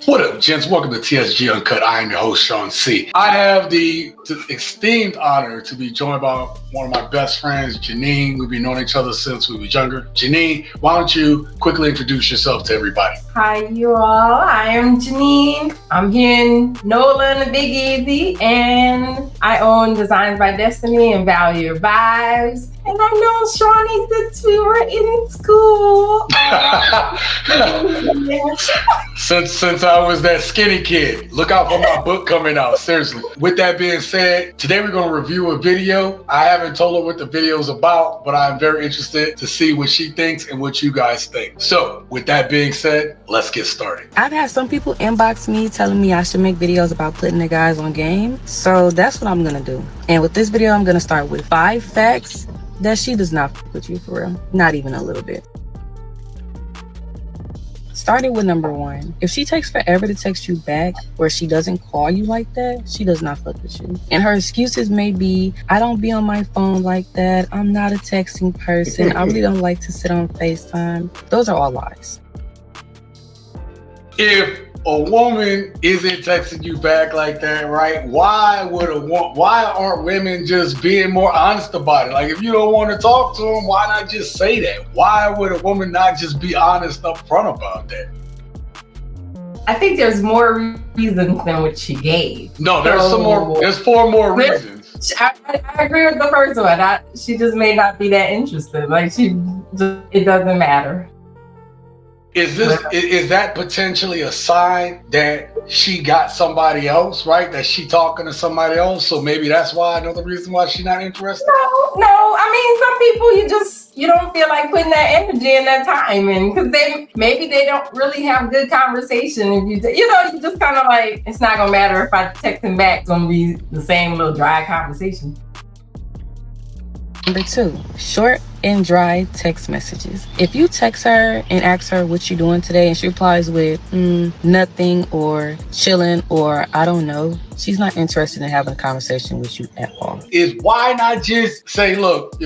What up, gents? Welcome to TSG Uncut. I am your host, Sean C. I have the esteemed honor to be joined by one of my best friends, Janine. We've been knowing each other since we were younger. Janine, why don't you quickly introduce yourself to everybody? Hi, you all. I am Janine. I'm here in NOLA and the Big Easy, and I own Designs by Destiny and Value Your Vibes. And I've known Shawnee since we were in school. Since I was that skinny kid. Look out for my book coming out, seriously. With that being said, today we're going to review a video. I haven't told her what the video is about, but I'm very interested to see what she thinks and what you guys think. So with that being said, let's get started. I've had some people inbox me telling me I should make videos about putting the guys on game. So that's what I'm going to do. And with this video, I'm going to start with 5 facts that she does not fuck with you for real. Not even a little bit. Starting with number 1. If she takes forever to text you back or she doesn't call you like that, she does not fuck with you. And her excuses may be, I don't be on my phone like that. I'm not a texting person. I really don't like to sit on FaceTime. Those are all lies. If a woman isn't texting you back like that, right? Why aren't women just being more honest about it? Like, if you don't want to talk to them, why not just say that? Why would a woman not just be honest up front about that? I think there's more reasons than what she gave. No, there's 4 more reasons. I agree with the first one. She just may not be that interested. Like, it doesn't matter. Is that potentially a sign that she got somebody else, right? That she talking to somebody else? So maybe that's why, another reason why she's not interested? No. I mean, some people you don't feel like putting that energy and that time in, because maybe they don't really have good conversation. If you just kind of like, it's not gonna matter if I text him back, it's gonna be the same little dry conversation. Number 2, short and dry text messages. If you text her and ask her what you doing today and she replies with nothing or chilling or I don't know, she's not interested in having a conversation with you at all. Why not just say, look,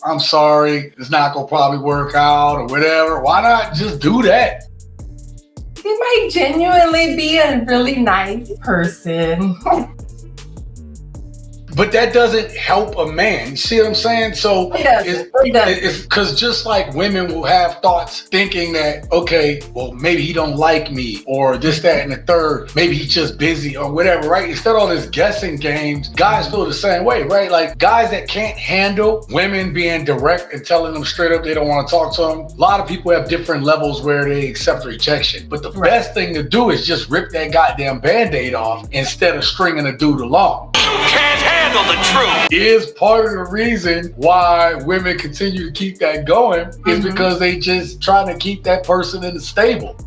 I'm sorry, it's not gonna probably work out or whatever. Why not just do that? He might genuinely be a really nice person. But that doesn't help a man. You see what I'm saying? So it's because just like women will have thoughts thinking that, okay, well, maybe he don't like me or this, that, and the third. Maybe he's just busy or whatever, right? Instead of all this guessing games, guys feel the same way, right? Like guys that can't handle women being direct and telling them straight up they don't want to talk to them. A lot of people have different levels where they accept rejection. But the best thing to do is just rip that goddamn Band-Aid off instead of stringing a dude along. The truth is part of the reason why women continue to keep that going is because they just trying to keep that person in the stable.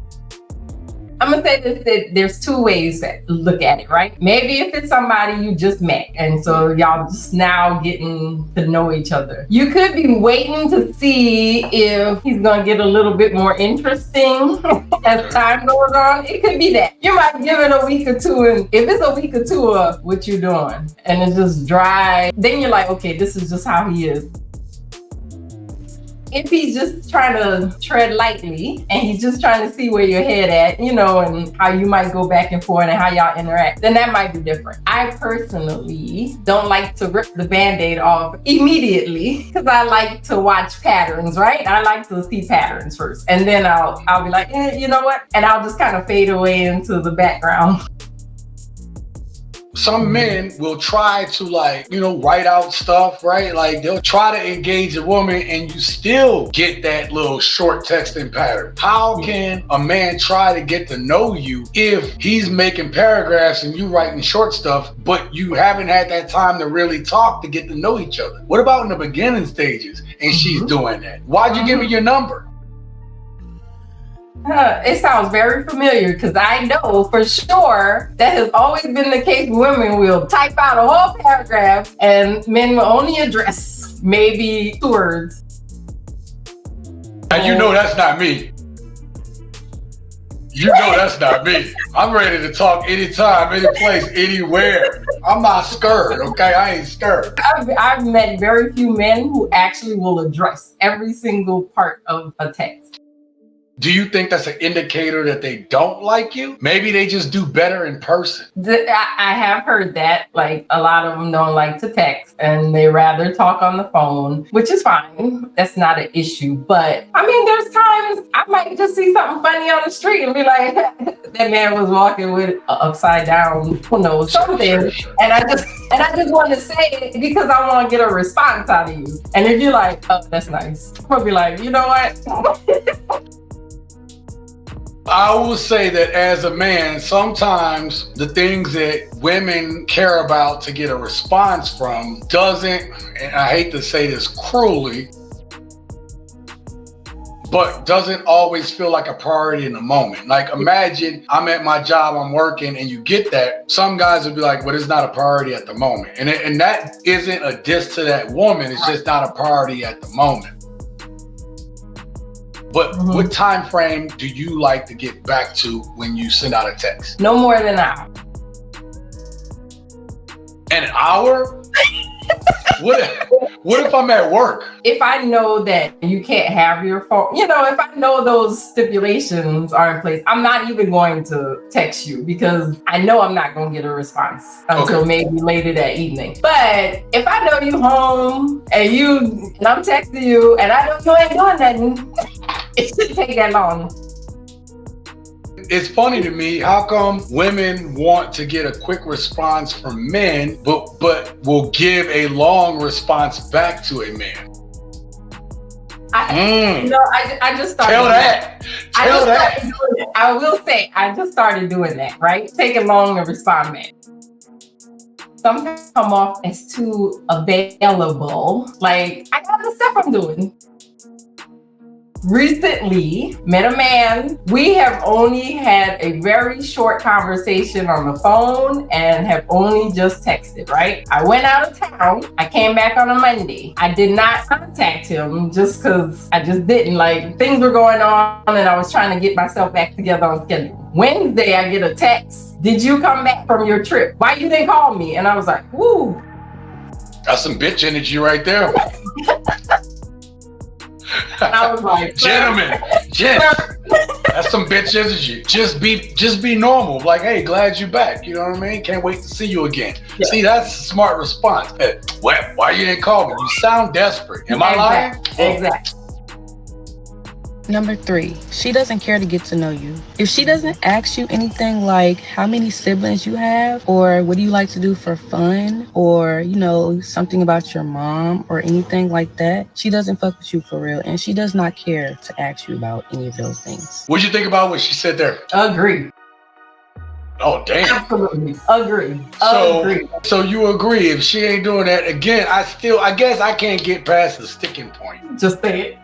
I'm gonna say this, that there's 2 ways to look at it, right? Maybe if it's somebody you just met and so y'all just now getting to know each other. You could be waiting to see if he's gonna get a little bit more interesting as time goes on. It could be that. You might give it a week or 2, and if it's a week or 2 of what you're doing and it's just dry, then you're like, okay, this is just how he is. If he's just trying to tread lightly and he's just trying to see where your head at, and how you might go back and forth and how y'all interact, then that might be different. I personally don't like to rip the Band-Aid off immediately because I like to watch patterns, right? I like to see patterns first. And then I'll be like, you know what? And I'll just kind of fade away into the background. Some men will try to write out stuff, right? Like they'll try to engage a woman and you still get that little short texting pattern. How can a man try to get to know you if he's making paragraphs and you writing short stuff, but you haven't had that time to really talk to get to know each other? What about in the beginning stages and she's doing that? Why'd you give me your number? It sounds very familiar because I know for sure that has always been the case. Women will type out a whole paragraph and men will only address maybe 2 words. And you know that's not me. You know that's not me. I'm ready to talk anytime, any place, anywhere. I'm not scared, okay? I ain't scared. I've met very few men who actually will address every single part of a text. Do you think that's an indicator that they don't like you? Maybe they just do better in person. I have heard that. Like, a lot of them don't like to text and they rather talk on the phone, which is fine. That's not an issue. But I mean, there's times I might just see something funny on the street and be like, that man was walking with upside down, who knows, something. Sure. And I just want to say it because I want to get a response out of you. And if you're like, oh, that's nice, I'll be like, you know what? I will say that as a man, sometimes the things that women care about to get a response from doesn't, and I hate to say this cruelly, but doesn't always feel like a priority in the moment. Like, imagine I'm at my job, I'm working, and you get that. Some guys would be like, well, it's not a priority at the moment. And that isn't a diss to that woman. It's just not a priority at the moment. But what time frame do you like to get back to when you send out a text? No more than an hour. An hour? What if I'm at work? If I know that you can't have your phone, if I know those stipulations are in place, I'm not even going to text you because I know I'm not going to get a response until maybe later that evening. But if I know you home and I'm texting you and I know you ain't doing nothing, it shouldn't take that long. It's funny to me, how come women want to get a quick response from men, but will give a long response back to a man? I just started. Tell that. I will say, I just started doing that, right? Taking long to respond back. Sometimes come off as too available. Like, I got the stuff I'm doing. Recently met a man. We have only had a very short conversation on the phone and have only just texted, right? I went out of town. I came back on a Monday. I did not contact him just because I just didn't. Like, things were going on and I was trying to get myself back together on schedule. Wednesday, I get a text. Did you come back from your trip? Why you didn't call me? And I was like, woo. That's some bitch energy right there. I was like, gentlemen, that's some bitch energy. Just be normal. Like, hey, glad you're back. You know what I mean? Can't wait to see you again. Yeah. See, that's a smart response. Hey, why you didn't call me? You sound desperate. Am I lying? Exactly. Number 3, she doesn't care to get to know you. If she doesn't ask you anything like how many siblings you have, or what do you like to do for fun, or, something about your mom or anything like that, she doesn't fuck with you for real. And she does not care to ask you about any of those things. What'd you think about what she said there? Agree. Oh, damn. Absolutely. Agree. So you agree. If she ain't doing that, again, I guess I can't get past the sticking point. Just say it.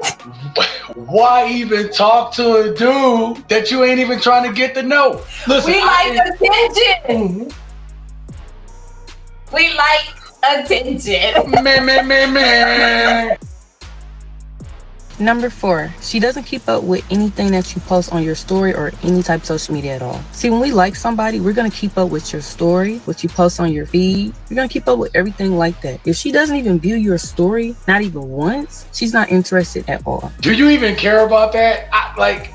Why even talk to a dude that you ain't even trying to get to know? Listen, we like attention. We like attention. Man. Number 4, she doesn't keep up with anything that you post on your story or any type of social media at all. See, when we like somebody, we're going to keep up with your story, what you post on your feed. We're going to keep up with everything like that. If she doesn't even view your story, not even once, she's not interested at all. Do you even care about that?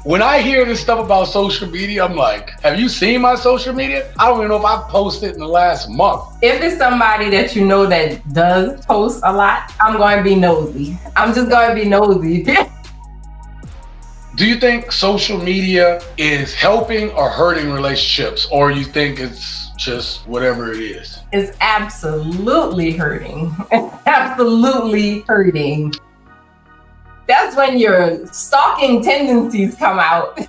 When I hear this stuff about social media, I'm like, have you seen my social media? I don't even know if I posted in the last month. If it's somebody that you know that does post a lot, I'm going to be nosy. I'm just going to be nosy. Do you think social media is helping or hurting relationships, or you think it's just whatever it is? It's absolutely hurting. It's absolutely hurting. That's when your stalking tendencies come out.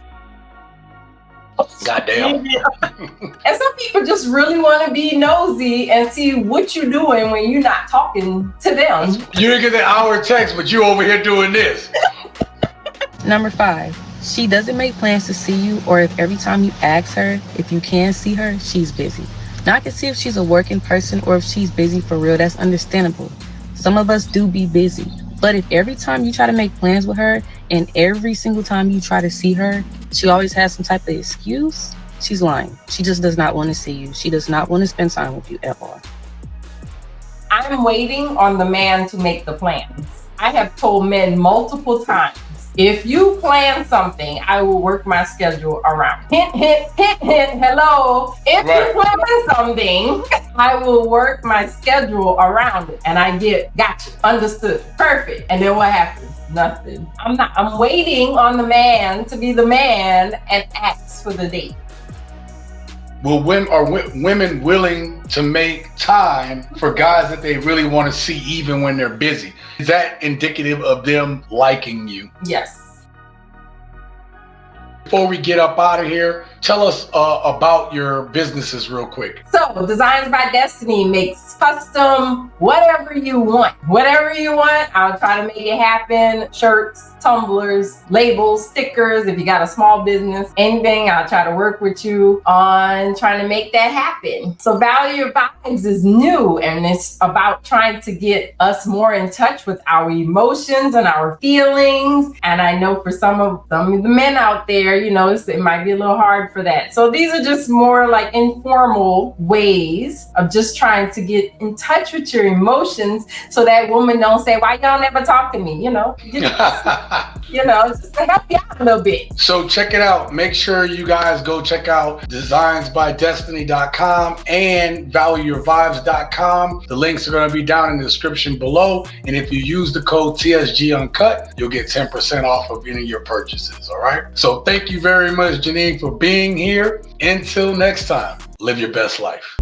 Goddamn. And some people just really want to be nosy and see what you're doing when you're not talking to them. You didn't get that hour text, but you over here doing this. Number 5, she doesn't make plans to see you, or if every time you ask her if you can see her, she's busy. Now, I can see if she's a working person or if she's busy for real. That's understandable. Some of us do be busy. But if every time you try to make plans with her and every single time you try to see her, she always has some type of excuse, she's lying. She just does not want to see you. She does not want to spend time with you at all. I'm waiting on the man to make the plans. I have told men multiple times, If you plan something, I will work my schedule around. Hint, hint, hint, hint, hello. If you plan something, I will work my schedule around it. And I get, gotcha, understood, perfect. And then what happens? Nothing. I'm waiting on the man to be the man and ask for the date. Well, are women willing to make time for guys that they really want to see even when they're busy? Is that indicative of them liking you? Yes. Before we get up out of here, tell us about your businesses real quick. So Designs by Destiny makes custom whatever you want. Whatever you want, I'll try to make it happen. Shirts, tumblers, labels, stickers. If you got a small business, anything, I'll try to work with you on trying to make that happen. So Value Your Vibes is new, and it's about trying to get us more in touch with our emotions and our feelings. And I know for some of the men out there, you know, it might be a little hard for that. So these are just more like informal ways of just trying to get in touch with your emotions, so that woman don't say, why y'all never talk to me? You know, you know, just to help you out a little bit. So check it out. Make sure you guys go check out designsbydestiny.com and valueyourvibes.com. The links are going to be down in the description below. And if you use the code TSG Uncut, you'll get 10% off of any of your purchases. All right. So thank you very much, Janine, for being here. Until next time, live your best life.